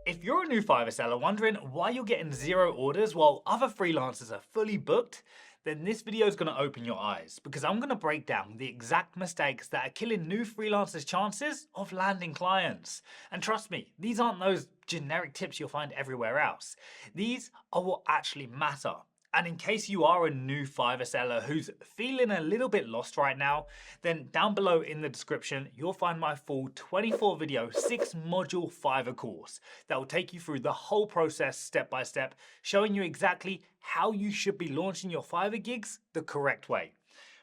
If you're a new Fiverr seller wondering why you're getting 0 orders while other freelancers are fully booked, then this video is going to open your eyes because I'm going to break down the exact mistakes that are killing new freelancers' chances of landing clients. And trust me, these aren't those generic tips you'll find everywhere else. These are what actually matter. And in case you are a new Fiverr seller who's feeling a little bit lost right now, then down below in the description, you'll find my full 24 video, 6 module Fiverr course that will take you through the whole process step by step, showing you exactly how you should be launching your Fiverr gigs the correct way.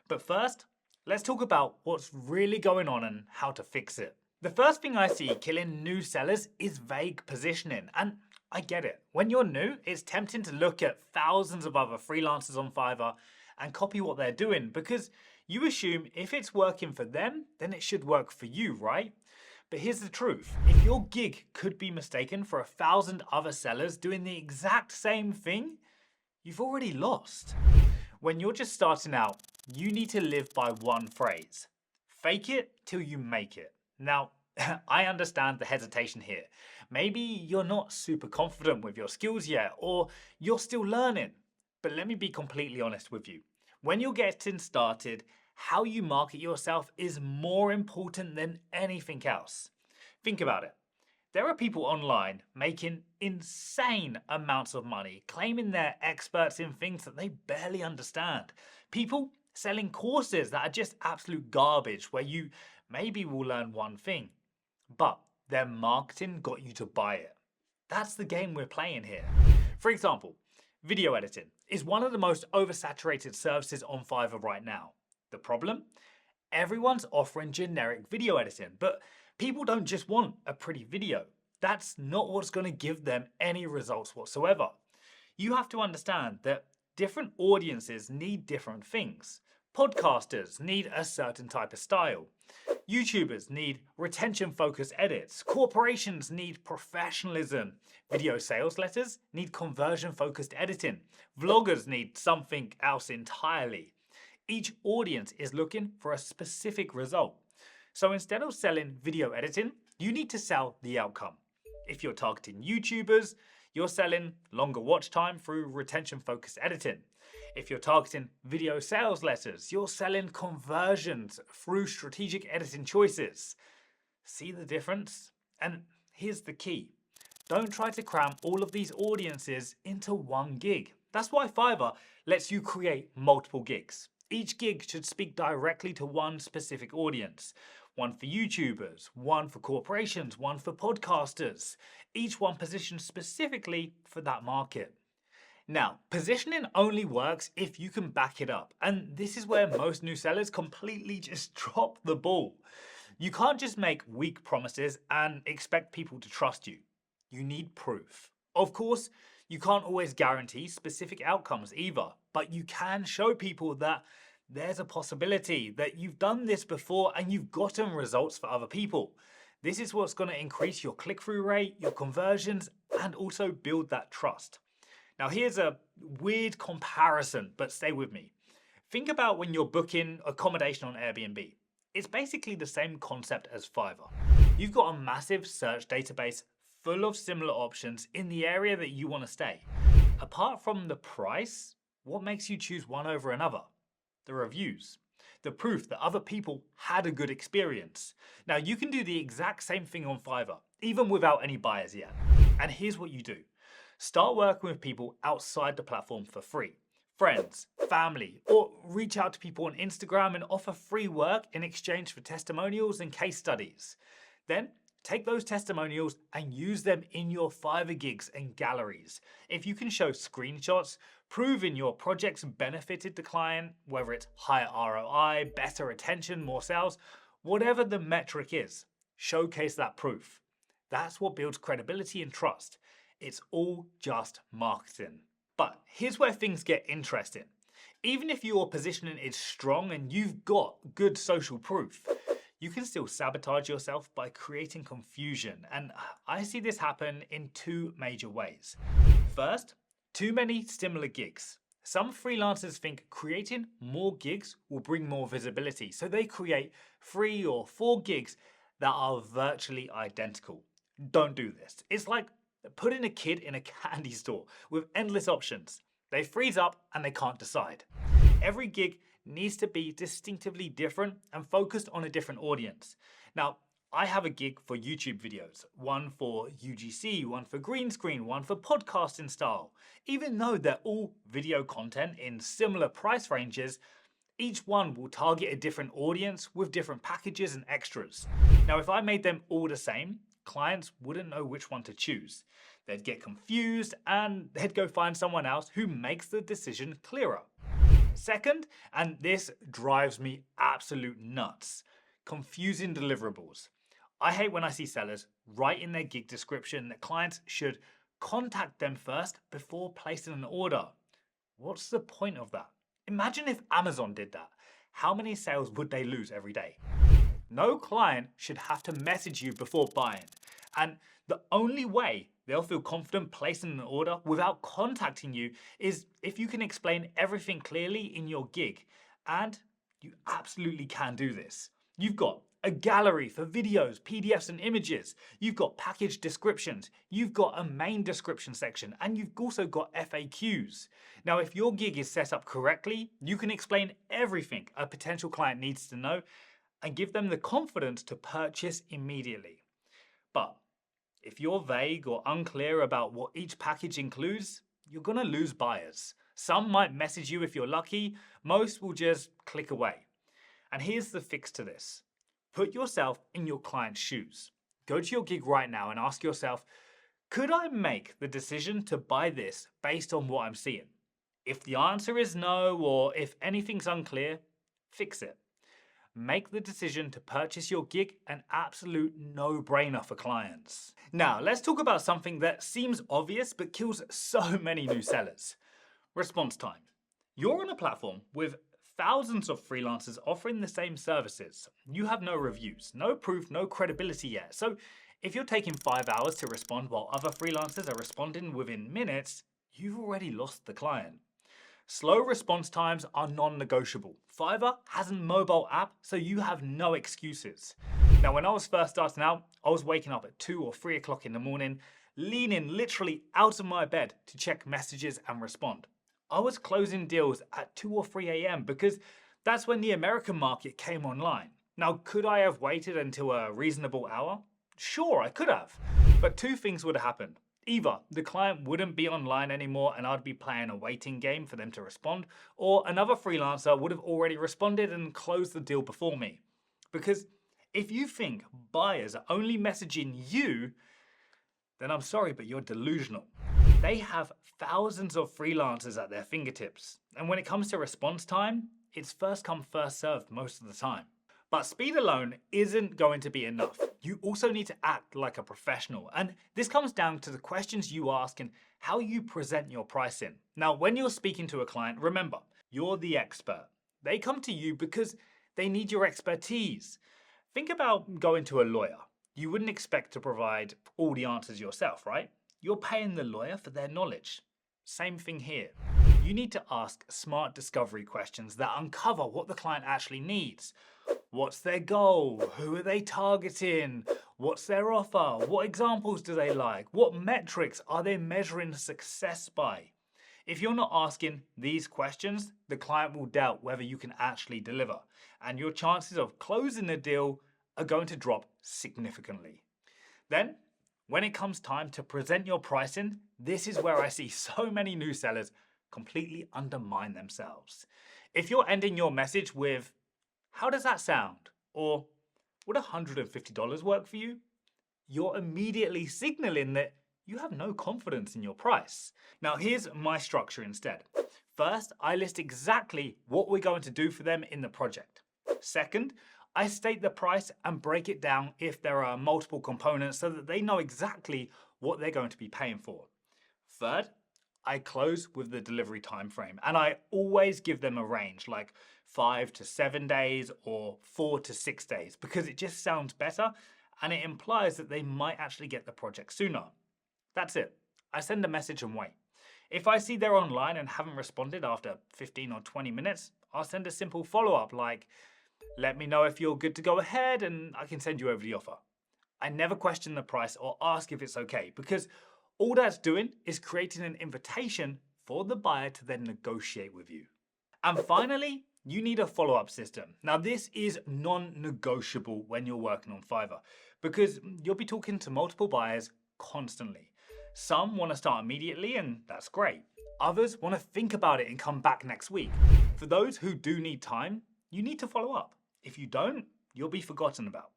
But first, let's talk about what's really going on and how to fix it. The first thing I see killing new sellers is vague positioning, and I get it. When you're new, it's tempting to look at thousands of other freelancers on Fiverr and copy what they're doing because you assume if it's working for them, then it should work for you, right? But here's the truth. If your gig could be mistaken for 1,000 other sellers doing the exact same thing, you've already lost. When you're just starting out, you need to live by one phrase: fake it till you make it. Now, I understand the hesitation here. Maybe you're not super confident with your skills yet, or you're still learning. But let me be completely honest with you. When you're getting started, how you market yourself is more important than anything else. Think about it. There are people online making insane amounts of money, claiming they're experts in things that they barely understand. People selling courses that are just absolute garbage, where you maybe will learn one thing, but their marketing got you to buy it. That's the game we're playing here. For example, video editing is one of the most oversaturated services on Fiverr right now. The problem? Everyone's offering generic video editing, but people don't just want a pretty video. That's not what's going to give them any results whatsoever. You have to understand that different audiences need different things. Podcasters need a certain type of style. YouTubers need retention-focused edits. Corporations need professionalism. Video sales letters need conversion-focused editing. Vloggers need something else entirely. Each audience is looking for a specific result. So instead of selling video editing, you need to sell the outcome. If you're targeting YouTubers, you're selling longer watch time through retention-focused editing. If you're targeting video sales letters, you're selling conversions through strategic editing choices. See the difference? And here's the key. Don't try to cram all of these audiences into one gig. That's why Fiverr lets you create multiple gigs. Each gig should speak directly to one specific audience. One for YouTubers, one for corporations, one for podcasters. Each one positioned specifically for that market. Now, positioning only works if you can back it up. And this is where most new sellers completely just drop the ball. You can't just make weak promises and expect people to trust you. You need proof. Of course, you can't always guarantee specific outcomes either, but you can show people that there's a possibility that you've done this before and you've gotten results for other people. This is what's going to increase your click-through rate, your conversions, and also build that trust. Now here's a weird comparison, but stay with me. Think about when you're booking accommodation on Airbnb. It's basically the same concept as Fiverr. You've got a massive search database full of similar options in the area that you want to stay. Apart from the price, what makes you choose one over another? The reviews. The proof that other people had a good experience. Now you can do the exact same thing on Fiverr, even without any buyers yet. And here's what you do. Start working with people outside the platform for free. Friends, family, or reach out to people on Instagram and offer free work in exchange for testimonials and case studies. Then take those testimonials and use them in your Fiverr gigs and galleries. If you can show screenshots proving your projects benefited the client, whether it's higher ROI, better retention, more sales, whatever the metric is, showcase that proof. That's what builds credibility and trust. It's all just marketing. But here's where things get interesting. Even if your positioning is strong and you've got good social proof, you can still sabotage yourself by creating confusion. And I see this happen in 2 major ways. First, too many similar gigs. Some freelancers think creating more gigs will bring more visibility, so they create 3 or 4 gigs that are virtually identical. Don't do this. It's like putting a kid in a candy store with endless options. They freeze up and they can't decide. Every gig needs to be distinctively different and focused on a different audience. Now, I have a gig for YouTube videos, one for UGC, one for green screen, one for podcasting style. Even though they're all video content in similar price ranges, each one will target a different audience with different packages and extras. Now, if I made them all the same, clients wouldn't know which one to choose. They'd get confused and they'd go find someone else who makes the decision clearer. Second, and this drives me absolute nuts, confusing deliverables. I hate when I see sellers write in their gig description that clients should contact them first before placing an order. What's the point of that? Imagine if Amazon did that. How many sales would they lose every day? No client should have to message you before buying. And the only way they'll feel confident placing an order without contacting you is if you can explain everything clearly in your gig. And you absolutely can do this. You've got a gallery for videos, PDFs and images. You've got package descriptions. You've got a main description section, and you've also got FAQs. Now, if your gig is set up correctly, you can explain everything a potential client needs to know and give them the confidence to purchase immediately. But if you're vague or unclear about what each package includes, you're gonna lose buyers. Some might message you if you're lucky, most will just click away. And here's the fix to this. Put yourself in your client's shoes. Go to your gig right now and ask yourself, could I make the decision to buy this based on what I'm seeing? If the answer is no, or if anything's unclear, fix it. Make the decision to purchase your gig an absolute no-brainer for clients. Now, let's talk about something that seems obvious but kills so many new sellers. Response time. You're on a platform with thousands of freelancers offering the same services. You have no reviews, no proof, no credibility yet. So if you're taking 5 hours to respond while other freelancers are responding within minutes, you've already lost the client. Slow response times are non-negotiable. Fiverr has a mobile app, so you have no excuses. Now, when I was first starting out, I was waking up at 2 or 3 o'clock in the morning, leaning literally out of my bed to check messages and respond. I was closing deals at 2 or 3 a.m. because that's when the American market came online. Now, could I have waited until a reasonable hour? Sure, I could have. But two things would have happened. Either the client wouldn't be online anymore and I'd be playing a waiting game for them to respond, or another freelancer would have already responded and closed the deal before me. Because if you think buyers are only messaging you, then I'm sorry, but you're delusional. They have thousands of freelancers at their fingertips. And when it comes to response time, it's first come, first served most of the time. But speed alone isn't going to be enough. You also need to act like a professional. And this comes down to the questions you ask and how you present your pricing. Now, when you're speaking to a client, remember, you're the expert. They come to you because they need your expertise. Think about going to a lawyer. You wouldn't expect to provide all the answers yourself, right? You're paying the lawyer for their knowledge. Same thing here. You need to ask smart discovery questions that uncover what the client actually needs. What's their goal? Who are they targeting? What's their offer? What examples do they like? What metrics are they measuring success by? If you're not asking these questions, the client will doubt whether you can actually deliver, and your chances of closing the deal are going to drop significantly. Then, when it comes time to present your pricing, this is where I see so many new sellers completely undermine themselves. If you're ending your message with, "How does that sound?" or "Would $150 work for you?" you're immediately signaling that you have no confidence in your price. Now, here's my structure instead. First, I list exactly what we're going to do for them in the project. Second, I state the price and break it down if there are multiple components so that they know exactly what they're going to be paying for. Third, I close with the delivery time frame, and I always give them a range like 5 to 7 days or 4 to 6 days because it just sounds better and it implies that they might actually get the project sooner. That's it. I send a message and wait. If I see they're online and haven't responded after 15 or 20 minutes, I'll send a simple follow-up like, "Let me know if you're good to go ahead and I can send you over the offer." I never question the price or ask if it's okay because All that's doing is creating an invitation for the buyer to then negotiate with you. And finally, you need a follow-up system. Now, this is non-negotiable when you're working on Fiverr because you'll be talking to multiple buyers constantly. Some want to start immediately, and that's great. Others want to think about it and come back next week. For those who do need time, you need to follow up. If you don't, you'll be forgotten about.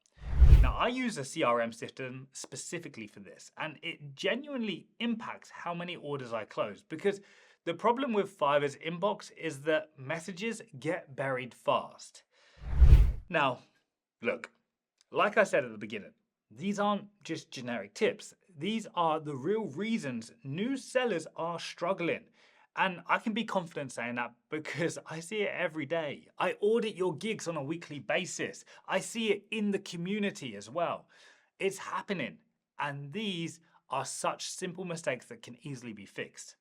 Now, I use a CRM system specifically for this, and it genuinely impacts how many orders I close because the problem with Fiverr's inbox is that messages get buried fast. Now, look, like I said at the beginning, these aren't just generic tips. These are the real reasons new sellers are struggling. And I can be confident saying that because I see it every day. I audit your gigs on a weekly basis. I see it in the community as well. It's happening. And these are such simple mistakes that can easily be fixed.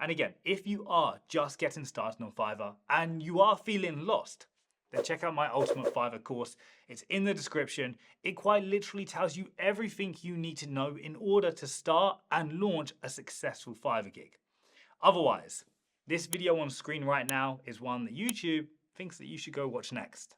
And again, if you are just getting started on Fiverr and you are feeling lost, then check out my Ultimate Fiverr course. It's in the description. It quite literally tells you everything you need to know in order to start and launch a successful Fiverr gig. Otherwise, this video on screen right now is one that YouTube thinks that you should go watch next.